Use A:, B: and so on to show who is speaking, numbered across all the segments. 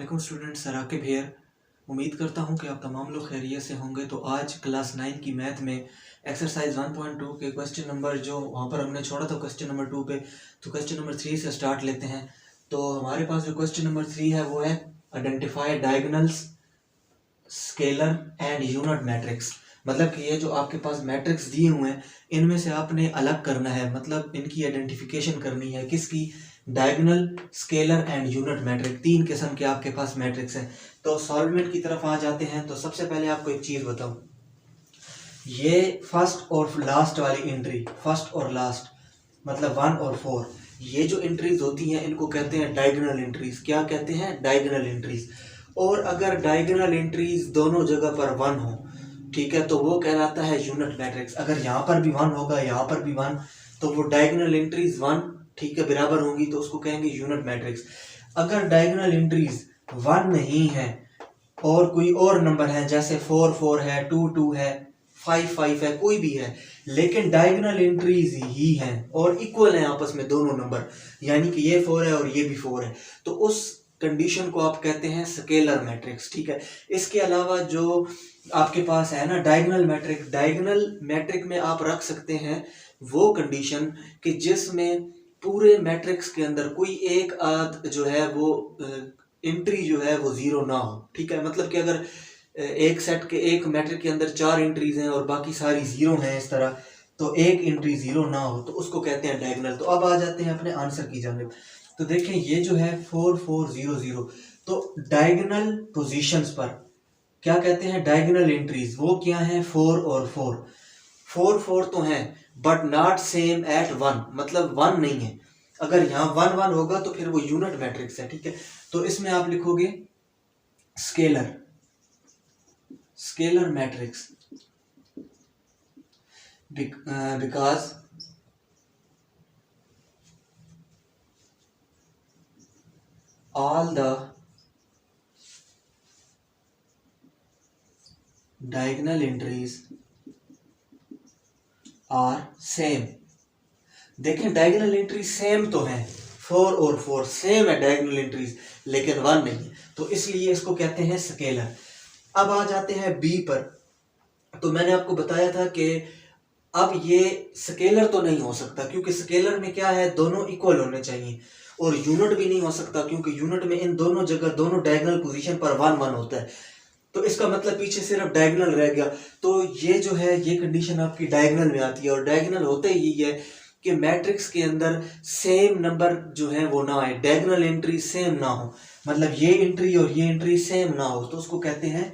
A: वालेकुम student, sir Aqib here. उम्मीद करता हूँ कि आप तमाम लोग खैरियत से होंगे। तो आज क्लास 9 की मैथ में एक्सरसाइज 1.2 के क्वेश्चन नंबर जो वहाँ पर हमने छोड़ा था क्वेश्चन नंबर 2 पे, तो क्वेश्चन नंबर 3 से स्टार्ट लेते हैं। तो हमारे पास जो क्वेश्चन नंबर 3 है वो है identify diagonals, scalar and unit matrix. मतलब कि ये जो आपके पास मैट्रिक्स दिए हुए हैं इनमें से आपने अलग करना है, मतलब इनकी आइडेंटिफिकेशन करनी है। किसकी? Diagonal, scalar and unit matrix. तीन किस्म के आपके पास मैट्रिक्स हैं। तो सॉल्वमेंट की तरफ आ जाते हैं। तो सबसे पहले आपको एक चीज़ बताऊं, ये फर्स्ट और लास्ट वाली एंट्री, फर्स्ट और लास्ट मतलब 1 और 4, ये जो एंट्रीज होती हैं इनको कहते हैं डायगोनल एंट्रीज। क्या कहते हैं? Diagonal entries. और अगर डायगोनल एंट्रीज दोनों जगह पर 1 हो, ठीक है, तो वो कहलाता है यूनिट मैट्रिक्स। अगर यहाँ पर भी 1 होगा, यहाँ पर भी 1, तो वो डायगोनल एंट्रीज 1, ठीक है, बराबर होंगी, तो उसको कहेंगे यूनिट मैट्रिक्स। अगर डायगोनल एंट्रीज 1 नहीं है और कोई और नंबर है, जैसे 4 4 है, 2 2 है, 5 5 है, कोई भी है, लेकिन डायगोनल एंट्रीज ही हैं और इक्वल हैं आपस में दोनों नंबर, यानी कि ये 4 है और ये भी 4 है, तो उस कंडीशन को आप कहते हैं स्केलर मैट्रिक्स। ठीक है। इसके अलावा जो आपके पास है ना डायगोनल मैट्रिक, डायगोनल मैट्रिक में आप रख सकते हैं वो कंडीशन कि जिसमें पूरे मैट्रिक्स के अंदर कोई एक आध जो है वो एंट्री जो है वो जीरो ना हो। ठीक है। मतलब कि अगर एक सेट के एक मैट्रिक के अंदर 4 एंट्रीज हैं और बाकी सारी जीरो हैं इस तरह, तो एक एंट्री जीरो ना हो, तो उसको कहते हैं डायगोनल। तो अब आ जाते हैं अपने आंसर की जानिब। तो देखें ये जो है 4 4 0 0, तो डायगोनल पोजीशंस पर क्या कहते हैं? Diagonal entries. वो क्या है? 4 और 4। 4 4 तो हैं बट नॉट सेम एट 1, मतलब 1 नहीं है। अगर यहाँ 1 1 होगा तो फिर वो यूनिट मैट्रिक्स है। ठीक है। तो इसमें आप लिखोगे scalar, scalar matrix, because all the diagonal entries are same। देखें डायगोनल एंट्री सेम तो है, 4 और 4 सेम है डायगोनल एंट्रीज, लेकिन 1 नहीं है, तो इसलिए इसको कहते हैं स्केलर। अब आ जाते हैं बी पर। तो मैंने आपको बताया था कि अब ये स्केलर तो नहीं हो सकता, क्योंकि स्केलर में क्या है, दोनों इक्वल होने चाहिए। और यूनिट भी नहीं हो सकता, क्योंकि यूनिट में इन दोनों जगह दोनों डायगोनल पोजीशन पर 1 1 होता है, तो इसका मतलब पीछे सिर्फ डायगोनल रह गया। तो ये जो है ये कंडीशन आपकी डायगोनल में आती है। और डायगोनल होते ही है कि मैट्रिक्स के अंदर सेम नंबर जो है वो ना आए, डायगोनल एंट्री सेम ना हो, मतलब ये एंट्री और ये एंट्री सेम ना हो, तो उसको कहते हैं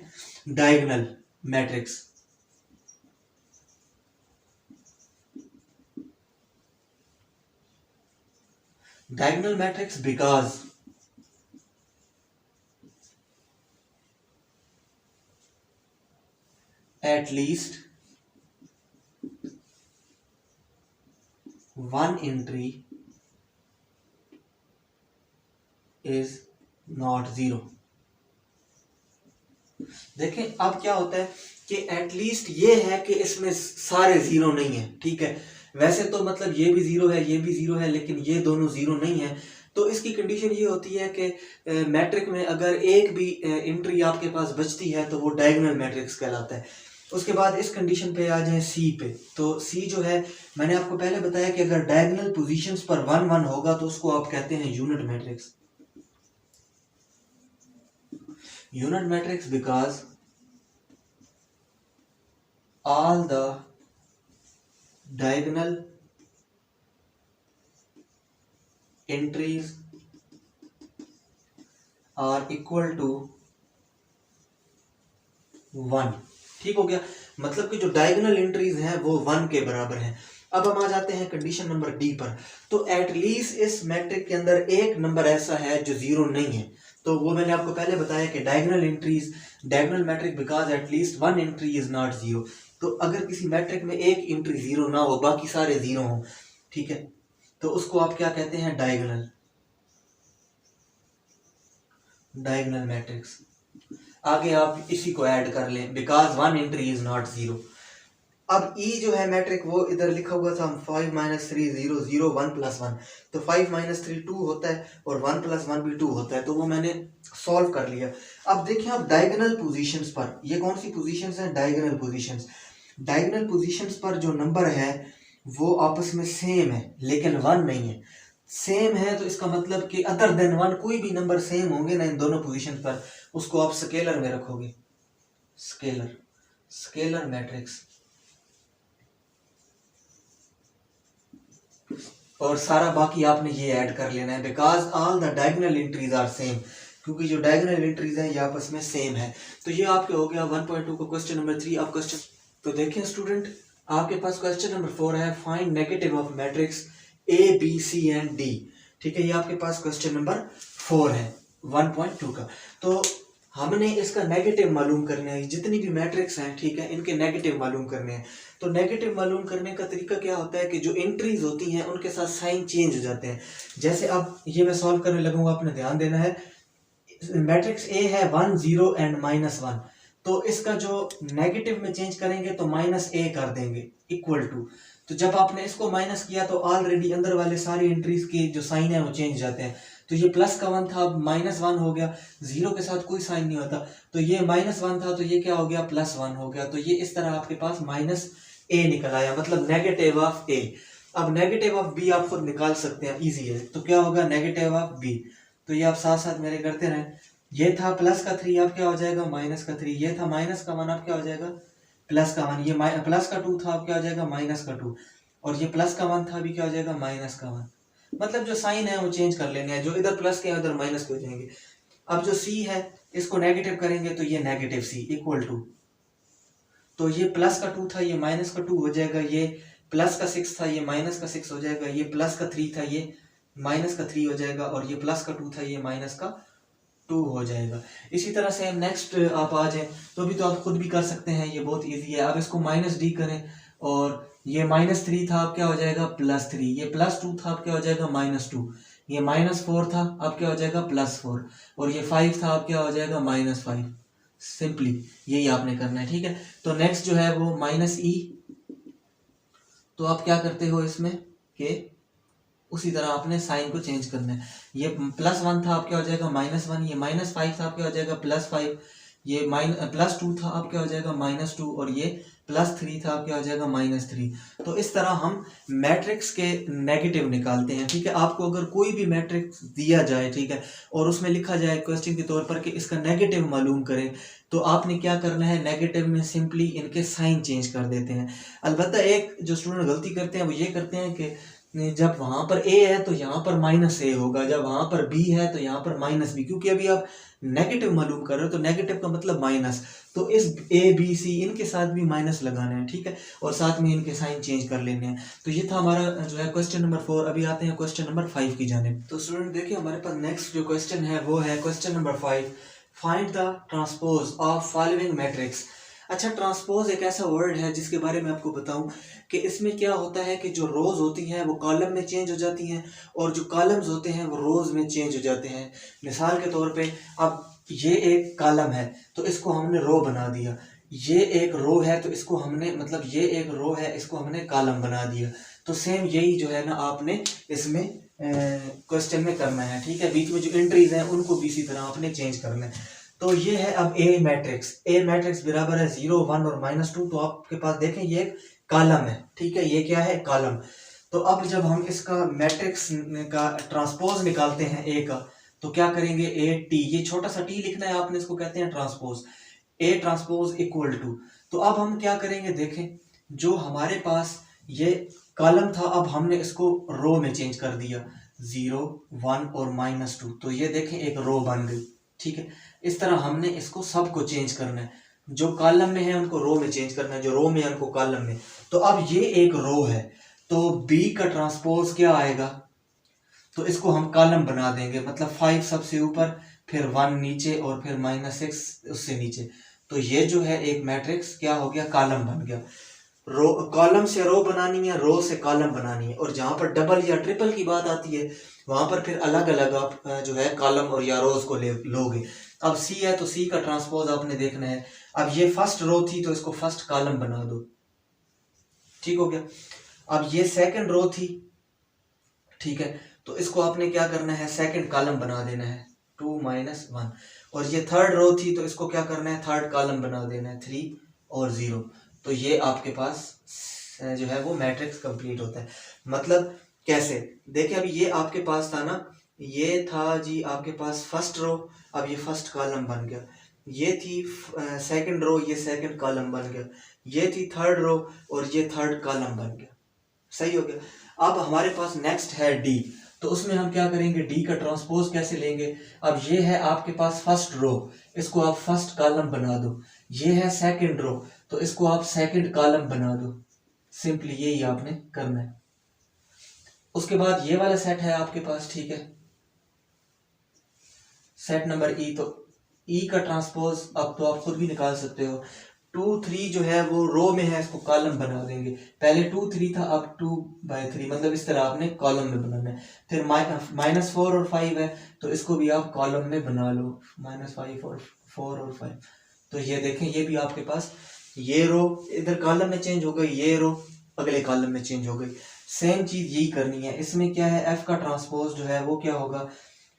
A: diagonal matrix. Diagonal matrix because at least one entry is not zero। देखें अब क्या होता है कि एटलीस्ट ये है कि इसमें सारे जीरो नहीं है। ठीक है। वैसे तो मतलब ये भी जीरो है, ये भी जीरो है, लेकिन ये दोनों जीरो नहीं है। तो इसकी कंडीशन ये होती है कि मैट्रिक में अगर एक भी एंट्री आपके पास बचती है तो वो डायगोनल मैट्रिक्स कहलाता है। उसके बाद इस कंडीशन पे आ जाए सी पे। तो सी जो है मैंने आपको पहले बताया कि अगर डायगोनल पोजीशंस पर 1 1 होगा तो उसको आप कहते हैं unit matrix. Unit matrix because all the diagonal entries are equal to 1। ठीक हो गया। मतलब कि जो डायगोनल एंट्रीज हैं वो 1 के बराबर हैं। अब हम आ जाते हैं कंडीशन नंबर डी पर। तो एटलीस्ट इस मैट्रिक के अंदर एक नंबर ऐसा है जो जीरो नहीं है। तो वो मैंने आपको पहले बताया कि diagonal entries, diagonal matrix because at least one entry is not zero. तो अगर किसी मैट्रिक में एक एंट्री जीरो ना हो, बाकी सारे जीरो हो, ठीक है, तो उसको आप क्या कहते हैं? Diagonal, diagonal matrix. आगे आप इसी को ऐड कर लें, because one entry is not zero. अब ई जो है मैट्रिक वो इधर लिखा हुआ था 5 - 3 0 0 1 + 1, तो 5 - 3 2 होता है और 1 + 1 भी 2 होता है, तो वो मैंने सॉल्व कर लिया। अब देखिए आप डायगोनल पोजीशंस पर, ये कौन सी पोजीशंस हैं? Diagonal positions. डायगोनल पोजीशंस पर जो नंबर है वो आपस में सेम है लेकिन 1 नहीं है। सेम है तो इसका मतलब कि अदर देन 1 कोई भी नंबर सेम होंगे ना इन दोनों पोजीशन पर, उसको आप स्केलर में रखोगे। Scalar, scalar matrix. और सारा बाकी आपने ये ऐड कर लेना है, because all the diagonal entries are same, क्योंकि जो डायगोनल एंट्रीज हैं ये आपस में सेम है। तो ये आपके हो गया 1.2 का क्वेश्चन नंबर 3। आप क्वेश्चन तो देखें स्टूडेंट, आपके पास क्वेश्चन नंबर 4 है, find negative of matrix A B C and D. ठीक है, ये आपके पास क्वेश्चन नंबर 4 है 1.2 का। तो हमने इसका नेगेटिव मालूम करना है, जितनी भी मैट्रिक्स हैं ठीक है इनके नेगेटिव मालूम करने हैं। तो नेगेटिव मालूम करने का तरीका क्या होता है कि जो एंट्रीज होती हैं उनके साथ साइन चेंज हो जाते हैं। जैसे अब ये मैं सॉल्व करने लगूंगा, आपने ध्यान देना है। मैट्रिक्स ए है 1 0 एंड -1, तो इसका जो नेगेटिव में चेंज करेंगे तो -a कर देंगे इक्वल टू। तो जब आपने इसको माइनस किया तो ऑलरेडी अंदर वाले सारी एंट्रीज के जो साइन है वो चेंज जाते हैं। तो ये +1 था, अब -1 हो गया, 0 के साथ कोई साइन नहीं होता। तो ये -1 था तो ये क्या हो गया? +1 हो गया। तो ये इस तरह आपके पास -a निकल आया, मतलब नेगेटिव ऑफ a। अब नेगेटिव ऑफ b आप खुद निकाल सकते हैं, इजी है। तो क्या होगा? Negative of b। तो ये आप साथ साथ मेरे करते रहें। ये था +3, अब क्या हो जाएगा? -3। ये था -1, अब क्या हो जाएगा? +1। ये +2 था, अब क्या हो जाएगा? -2। और ये +1 था, अभी क्या हो जाएगा? -1। मतलब जो साइन है वो चेंज कर लेने हैं, जो इधर प्लस के उधर माइनस के हो जाएंगे। अब जो c है इसको नेगेटिव करेंगे तो ये नेगेटिव c इक्वल टू, तो ये +2 था ये -2 हो जाएगा, ये +6 था ये -6 हो जाएगा, ये +3 था ये -3 हो जाएगा, और ये +2 था ये -2 हो जाएगा। इसी तरह से नेक्स्ट आप आ जाए तो भी तो आप खुद भी कर सकते हैं, ये बहुत इजी है। अब इसको -d करें, और ये -3 था, अब क्या हो जाएगा? +3। ये +2 था, अब क्या हो जाएगा? -2। ये -4 था, अब क्या हो जाएगा? +4। और ये 5 था, अब क्या हो जाएगा? -5। सिंपली यही आपने करना है, ठीक है। तो नेक्स्ट जो है वो -e, तो आप क्या करते हो इसमें कि उसी तरह आपने साइन को चेंज करना है। ये +1 था, अब क्या हो जाएगा? -1। ये -5 था, अब क्या हो जाएगा? +5। ये +2 था, अब क्या हो जाएगा? -2। और ये +3 था, अब क्या हो जाएगा? -3। तो इस तरह हम मैट्रिक्स के नेगेटिव निकालते हैं, ठीक है। आपको अगर कोई भी मैट्रिक्स दिया जाए, ठीक है, और उसमें लिखा जाए क्वेश्चन के तौर पर कि इसका नेगेटिव मालूम करें, तो आपने क्या करना है? नेगेटिव में सिंपली इनके साइन चेंज कर देते हैं। अलबत्ता एक जो स्टूडेंट गलती करते हैं वो ये करते हैं कि जब वहां पर a है तो यहाँ पर -a होगा, जब वहां पर b है तो यहाँ पर -b, क्योंकि अभी आप नेगेटिव मालूम कर रहे हो तो नेगेटिव का मतलब माइनस, तो इस a b c इनके साथ भी माइनस लगाना है, ठीक है, और साथ में इनके साइन चेंज कर लेने हैं। तो ये था हमारा जो है क्वेश्चन नंबर 4। अभी आते हैं क्वेश्चन नंबर 5 की जानिब। तो स्टूडेंट देखिए हमारे पास नेक्स्ट जो क्वेश्चन है वो है question number 5, find the transpose of following matrix. अच्छा, ट्रांसपोज एक ऐसा वर्ड है जिसके बारे में आपको बताऊं कि इसमें क्या होता है कि जो रोज होती हैं वो कॉलम में चेंज हो जाती हैं, और जो कॉलम्स होते हैं वो रोज में चेंज हो जाते हैं। मिसाल के तौर पे अब ये एक कॉलम है तो इसको हमने रो बना दिया, ये एक रो है तो इसको हमने, मतलब ये एक रो है इसको हमने कॉलम बना दिया। तो सेम यही जो है ना आपने इसमें क्वेश्चन में करना है, ठीक है। बीच में जो एंट्रीज हैं उनको भी इसी तरह आपने चेंज करना है। तो ये है अब ए मैट्रिक्स बराबर है 0 1 और -2। तो आपके पास देखें ये एक कॉलम है, ठीक है, ये क्या है? कॉलम। तो अब जब हम इसका मैट्रिक्स का ट्रांसपोज निकालते हैं ए का, तो क्या करेंगे? ए टी, ये छोटा सा टी लिखना है आपने, इसको कहते हैं transpose. A transpose equal to, तो अब हम क्या करेंगे? देखें जो हमारे पास ये कॉलम था अब हमने इसको रो में चेंज कर दिया, 0 1 और -2, तो ये देखें एक रो बन गई, ठीक है। इस तरह हमने इसको सबको चेंज करना है, जो कॉलम में है उनको रो में चेंज करना है, जो रो में है उनको कॉलम में। तो अब ये एक रो है तो b का ट्रांसपोज क्या आएगा? तो इसको हम कॉलम बना देंगे, मतलब 5 सबसे ऊपर, फिर 1 नीचे, और फिर -6 उससे नीचे। तो ये जो है एक मैट्रिक्स क्या हो गया? कॉलम बन गया। रो, कॉलम से रो बनानी है, रो से कॉलम बनानी है, और जहां पर डबल या ट्रिपल की बात आती है वहां पर फिर अलग अलग आप जो है कॉलम और या रोज को लोगे। अब सी है तो सी का ट्रांसपोज आपने देखना है। अब ये फर्स्ट रो थी तो इसको फर्स्ट कॉलम बना दो, ठीक हो गया। अब ये सेकंड रो थी, ठीक है, तो इसको आपने क्या करना है, सेकंड कॉलम बना देना है 2 माइनस 1। और ये थर्ड रो थी, तो इसको क्या करना है, थर्ड कॉलम बना देना है 3 और 0। तो ये आपके पास जो है वो मैट्रिक्स कंप्लीट होता है। मतलब कैसे, देखिए अभी ये आपके पास था ना, ये था जी आपके पास फर्स्ट रो, अब ये फर्स्ट कॉलम बन गया। ये थी सेकंड रो, ये सेकंड कॉलम बन गया। ये थी थर्ड रो और ये थर्ड कॉलम बन गया। सही हो गया। अब हमारे पास नेक्स्ट है डी, तो उसमें हम क्या करेंगे, डी का ट्रांसपोज कैसे लेंगे। अब ये है आपके पास फर्स्ट रो, इसको आप फर्स्ट कॉलम बना दो। ये है सेकंड रो, तो इसको आप सेकंड कॉलम बना दो। सिंपली यही आपने करना है। उसके बाद ये वाला सेट है आपके पास, ठीक है, सेट नंबर ई। तो ई का ट्रांसपोज अब तो आप खुद भी निकाल सकते हो। 2 3 जो है वो रो में है, इसको कॉलम बना देंगे। पहले 2 3 था, अब 2/3, मतलब इस तरह आपने कॉलम में बनाना है। फिर -4 और 5 है, तो इसको भी आप कॉलम में बना लो, -5 और 4 और 5। तो ये देखें, ये भी आपके पास, ये रो इधर कॉलम में चेंज हो गई, ये रो अगले कॉलम में चेंज हो गई। सेम चीज यही करनी है। इसमें क्या है, एफ का ट्रांसपोज जो है वो क्या होगा,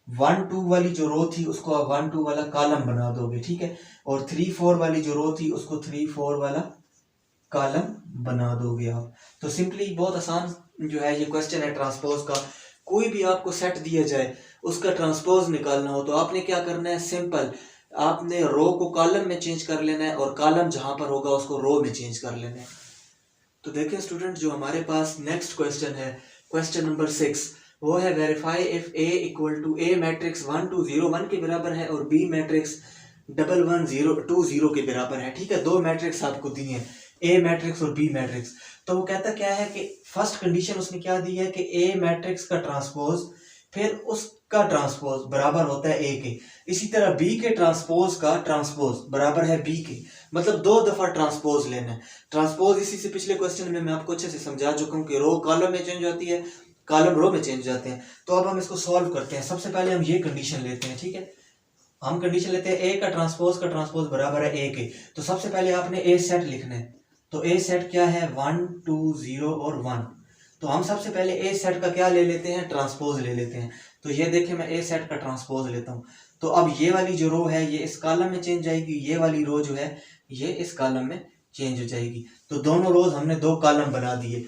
A: 1 2 वाली जो रो थी उसको आप 1 2 वाला कॉलम बना दोगे, ठीक है। और 3 4 वाली जो रो थी उसको 3 4 वाला कॉलम बना दोगे आप। तो सिंपली बहुत आसान जो है ये क्वेश्चन है ट्रांसपोज का। कोई भी आपको सेट दिया जाए, उसका ट्रांसपोज निकालना हो तो आपने क्या करना है, सिंपल आपने रो को कॉलम में चेंज कर लेना है और कॉलम जहां पर होगा उसको रो में चेंज कर लेना है। तो देखिए स्टूडेंट, जो हमारे पास नेक्स्ट क्वेश्चन है, क्वेश्चन नंबर 6, वो है verify if A equal to A matrix 1 2 0 1 के बराबर है और बी मैट्रिक्स 1 1 0 2 0 के बराबर है। ठीक है, दो मैट्रिक्स आपको दी है, ए मैट्रिक्स और बी मैट्रिक्स। तो वो कहता क्या है कि फर्स्ट कंडीशन उसने क्या दी है कि ए मैट्रिक्स का ट्रांसपोज फिर उसका ट्रांसपोज बराबर होता है ए के। इसी तरह बी के ट्रांसपोज का ट्रांसपोज बराबर है बी के, मतलब 2 दफा ट्रांसपोज लेना है। ट्रांसपोज इसी से पिछले क्वेश्चन में मैं आपको अच्छे से समझा चुका हूं कि रो कॉलम में चेंज होती है, कॉलम रो में चेंज जाते हैं। तो अब हम इसको सॉल्व करते हैं। सबसे पहले हम ये कंडीशन लेते हैं, ठीक है, हम कंडीशन लेते हैं ए का ट्रांसपोज बराबर है ए के। तो सबसे पहले आपने ए सेट लिखना है। तो ए सेट क्या है, 1 2 0 और 1। तो हम सबसे पहले ए सेट का क्या ले लेते हैं, ट्रांसपोज ले लेते हैं। तो ये देखें, मैं ए सेट का ट्रांसपोज लेता हूं। तो अब ये वाली जो रो है ये इस कॉलम में चेंज जाएगी, ये वाली रो जो है ये इस कॉलम में चेंज हो जाएगी। तो दोनों रोज हमने 2 कॉलम बना दिए।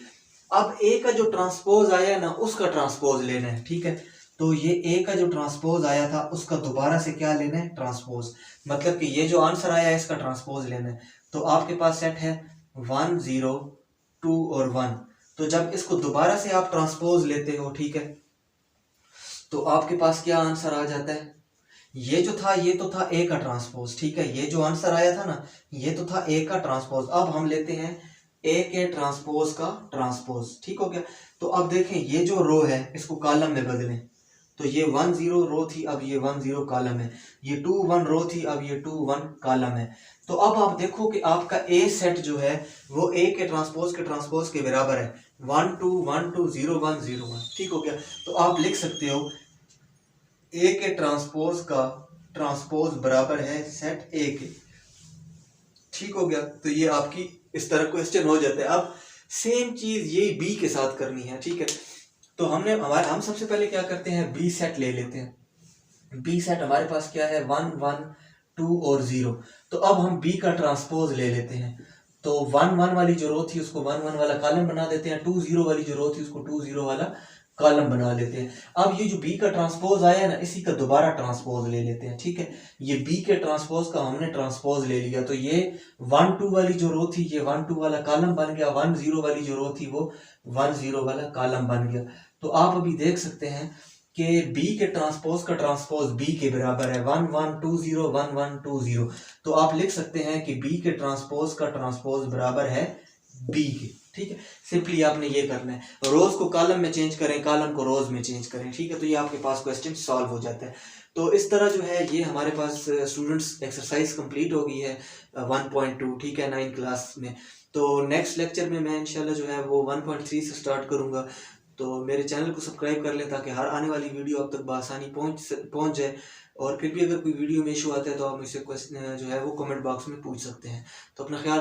A: अब ए का जो ट्रांसपोज आया ना उसका ट्रांसपोज लेना है, ठीक है। तो ये ए का जो ट्रांसपोज आया था उसका दोबारा से क्या लेना है, ट्रांसपोज। मतलब कि ये जो आंसर आया है इसका ट्रांसपोज लेना है। तो आपके पास सेट है 1 0 2 और 1। तो जब इसको दोबारा से आप ट्रांसपोज लेते हो, ठीक है, तो आपके पास क्या आंसर आ जाता है, ये जो था ये तो था ए का ट्रांसपोज, ठीक है, ये जो आंसर आया था ना ये तो था ए का ट्रांसपोज। अब हम लेते हैं ए के ट्रांसपोज का ट्रांसपोज, ठीक हो गया। तो अब देखें ये जो रो है इसको कॉलम में बदलें। तो ये 1 0 रो थी, अब ये 1 0 कॉलम है। ये 2 1 रो थी, अब ये 2 1 कॉलम है। तो अब आप देखो कि आपका ए सेट जो है वो ए के ट्रांसपोज के बराबर है, 1 2 1 2 0 1 0 1, ठीक हो गया। तो आप लिख सकते हो ए के ट्रांसपोज का ट्रांसपोज बराबर है सेट ए के, ठीक हो गया। तो ये आपकी इस तरह क्वेश्चन हो जाता है। अब सेम चीज ये बी के साथ करनी है, ठीक है। तो हम सबसे पहले क्या करते हैं, बी सेट ले लेते हैं। बी सेट हमारे पास क्या है, 1 1 2 और 0। तो अब हम बी का ट्रांसपोज ले लेते हैं। तो 1 1 वाली जो रो थी उसको 1 1 वाला कॉलम बना देते हैं, 2 0 वाली जो रो थी उसको 2 0 वाला कॉलम बना लेते हैं। अब ये जो बी का ट्रांसपोज आया ना इसी का दोबारा ट्रांसपोज ले लेते हैं, ठीक है। ये बी के ट्रांसपोज का हमने ट्रांसपोज ले लिया। तो ये 1 2 वाली जो रो थी ये 1 2 वाला कॉलम बन गया, 1 0 वाली जो रो थी वो 1 0 वाला कॉलम बन गया। तो आप अभी देख सकते हैं कि बी के ट्रांसपोज का ट्रांसपोज बी के बराबर है, 1 1 2 0 1 1 2 0। तो आप लिख सकते हैं कि बी के ट्रांसपोज का ट्रांसपोज बराबर है बी के, ठीक है। सिंपली आपने ये करना है, रोज को कॉलम में चेंज करें, कॉलम को रोज में चेंज करें, ठीक है। तो ये आपके पास क्वेश्चन सॉल्व हो जाता है। तो इस तरह जो है ये हमारे पास स्टूडेंट्स एक्सरसाइज कंप्लीट हो गई है 1.2, ठीक है, 9 क्लास में। तो नेक्स्ट लेक्चर में मैं इंशाल्लाह जो है वो 1.3 से स्टार्ट करूंगा। तो मेरे चैनल को सब्सक्राइब कर लें ताकि हर आने वाली वीडियो आप तक बआसानी पहुंच जाए। और फिर भी अगर कोई वीडियो में इशू आता है तो आप मुझसे क्वेश्चन जो है वो कमेंट बॉक्स में पूछ सकते हैं। तो अपना ख्याल